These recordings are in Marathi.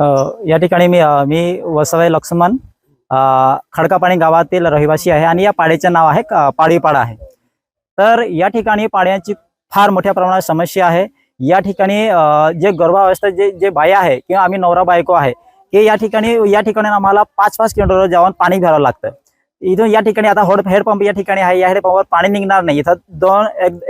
या ठिकाणी मी वसवय लक्ष्मण खडकापाणी गावातील रहिवासी आहे आणि या पाड्याचे नाव आहे पाडीपाडा आहे। तर या ठिकाणी पाड्यांची फार मोठ्या प्रमाणात समस्या आहे। या ठिकाणी जे गर्भावस्था जे बाई आहे किंवा आम्ही नवरा बायको आहे की या ठिकाणी आम्हाला 5-5 किलोमीटर जाऊन पाणी घ्यावं लागतं। इथून या ठिकाणी आता हेडपंप या ठिकाणी आहे, या हेडपंपावर पाणी निघणार नाही। इथं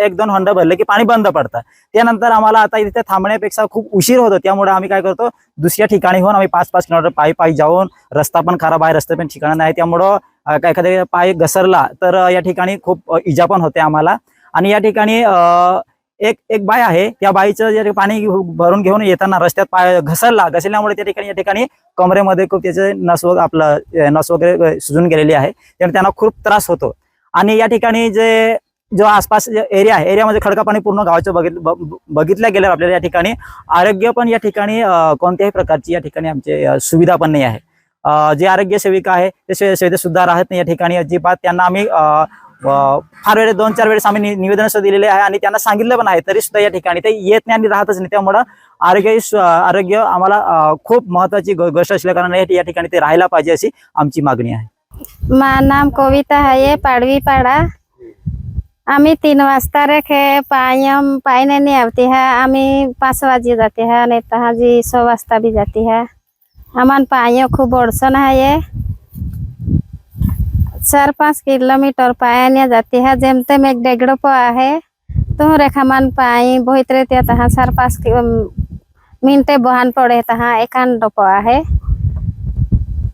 एक दोन हंड भरले की पाणी बंद पडतं। त्यानंतर आम्हाला आता इथे थांबण्यापेक्षा खूप उशीर होतो, त्यामुळे आम्ही काय करतो दुसऱ्या ठिकाणी होऊन आम्ही 5-5 किलोमीटर पायी जाऊन, रस्ता पण खराब आहे, रस्ते पण ठिकाण नाही, त्यामुळं एखाद्या पाय घसरला तर या ठिकाणी खूप इजा पण होते आम्हाला। आणि या ठिकाणी एक बाय आहे, त्या बाईचं जे पाणी भरून घेऊन येताना रस्त्यात पाय घसरल्यामुळे या ठिकाणी कमरेमध्ये खूप त्याचे नस वगैरे सुजून गेलेली आहे, त्यामुळे त्यांना खूप त्रास होतो। आणि या ठिकाणी जो आसपास एरिया आहे, एरियामध्ये खडकापाणी पूर्ण गावाचं बघितल्या गेल्यावर आपल्याला या ठिकाणी आरोग्य पण या ठिकाणी कोणत्याही प्रकारची या ठिकाणी आमची सुविधा पण नाही आहे। जे आरोग्य सेविका आहे ते सेवेत सुद्धा राहत नाही या ठिकाणी अजिबात। त्यांना आम्ही फार वेळेस 2-4 वेळेस आम्ही निवेदन दिलेले आहे आणि त्यांना सांगितलं पण आहे, तरी सुद्धा या ठिकाणी ते येत नाही आणि राहतच नाही। त्यामुळं आरोग्य आम्हाला खूप महत्वाची गोष्ट असल्या कारणाने या ठिकाणी ते राहायला पाहिजे अशी आमची मागणी आहे। माझं नाम कविता है, पाडवीपाड़ा। आम्ही 3 वाजता रखे पानी नहीं आती है, आम्ही 5 बजे जाते हैं, नहीं तो हाजी 6 वाजता भी जाती है। हमारे पाइयों खूब अड़चन है, ये 4-5 किलोमीटर पाया जाती है। जमते में 1.5 पा है तो रेखा मन पाई बहुत रहते तहाँ 4-5 मिनटे बहान पड़े तहाँ 1 पा है।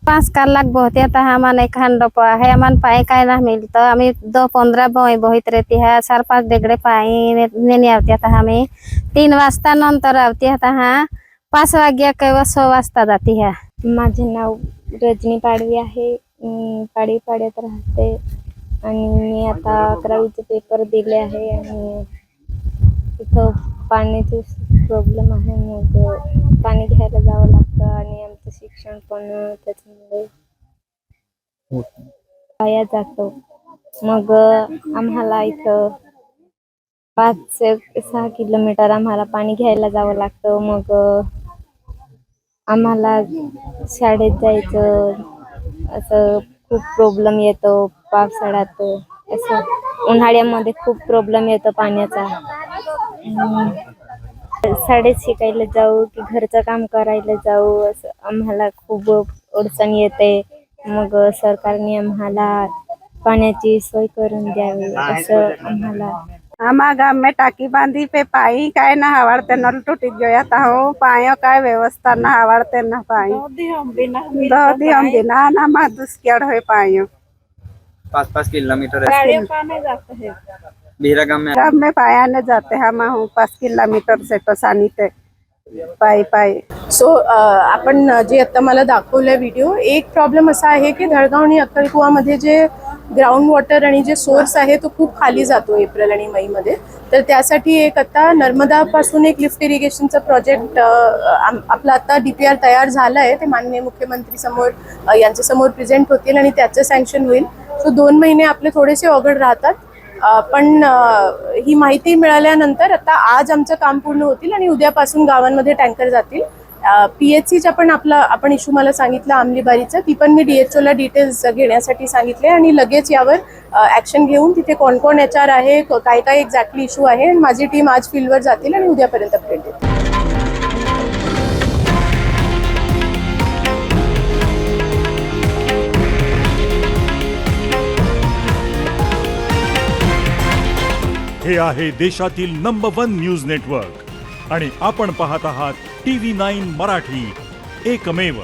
5 कलाक बहुत तहाँ मन 1 पा है। मन पाई का ना मिलता, हमें 2-15 बहुत रहती है, 4-5 डेगड़े पाई नहीं आती है। हमें 3 वाजता नंतर आती है, तहाँ 5 वाग्या किंवा 6 वाजता जाती है। माझे नाव रजनी पाडवी आहे, पाडीपाड्यात राहते आणि मी आता 11वीचे पेपर दिले आहे आणि इथं पाण्याची प्रॉब्लेम आहे, मग पाणी घ्यायला जावं लागतं आणि आमचं शिक्षण पण त्याच्यामुळे वाया जातो। मग आम्हाला इथं 5-6 किलोमीटर आम्हाला पाणी घ्यायला जावं लागतं। मग आम्हाला शाळेत जायचं असं खूप प्रॉब्लेम येतो, पावसाळ्यात असं उन्हाळ्यामध्ये खूप प्रॉब्लेम येतो पाण्याचा। शाळेत शिकायला जाऊ की घरचं काम करायला जाऊ असं आम्हाला खूप अडचण येते। मग सरकारने आम्हाला पाण्याची सोय करून द्यावी असं आम्हाला। हमारा गांव में टाकी बांधी पे पाई काय ना हवाड़ते नल टूटी गया था, हो पायो काय व्यवस्था ना हवाड़ते ना पाई दो हम बिना ना मा दुष्केड़ हो पायो। 5-5 किलोमीटर जाते हैं बिहरा गांव में पाया न जाते हम 5 किलोमीटर से टोसानी ते पाई। सो आपण जे आता मला दाखवलंय व्हिडिओ, एक प्रॉब्लेम असा आहे की धळगाव आणि अक्कलकुवामध्ये जे ग्राउंड वॉटर आणि जे सोर्स आहे तो खूप खाली जातो एप्रिल आणि मे मध्ये। तर त्यासाठी एक आता नर्मदा पासून एक लिफ्ट इरिगेशनचा प्रोजेक्ट आपला आता DPR तयार झाला आहे, ते माननीय मुख्यमंत्री समोर यांच्या समोर प्रेझेंट होतील आणि त्याचं सँक्शन होईल। सो 2 महिने आपले थोडेसे अवघड राहतात, पण ही माहिती मिळाल्यानंतर आता आज आमचं काम पूर्ण होतील आणि उद्यापासून गावांमध्ये टँकर जातील। PHCचा पण आपण इश्यू मला सांगितलं आमलीबारीचा, ती पण मी DHO ला डिटेल्स घेण्यासाठी सांगितले आणि लगेच यावर ॲक्शन घेऊन तिथे कोण कोण HR आहे, काय काय एक्झॅक्टली इश्यू आहे, आणि माझी टीम आज फील्डवर जातील आणि उद्यापर्यंत अपडेट देईल। हे आहे देशातील नंबर 1 न्यूज नेटवर्क आणि आपण पाहत आहात TV9 मराठी, एकमेव।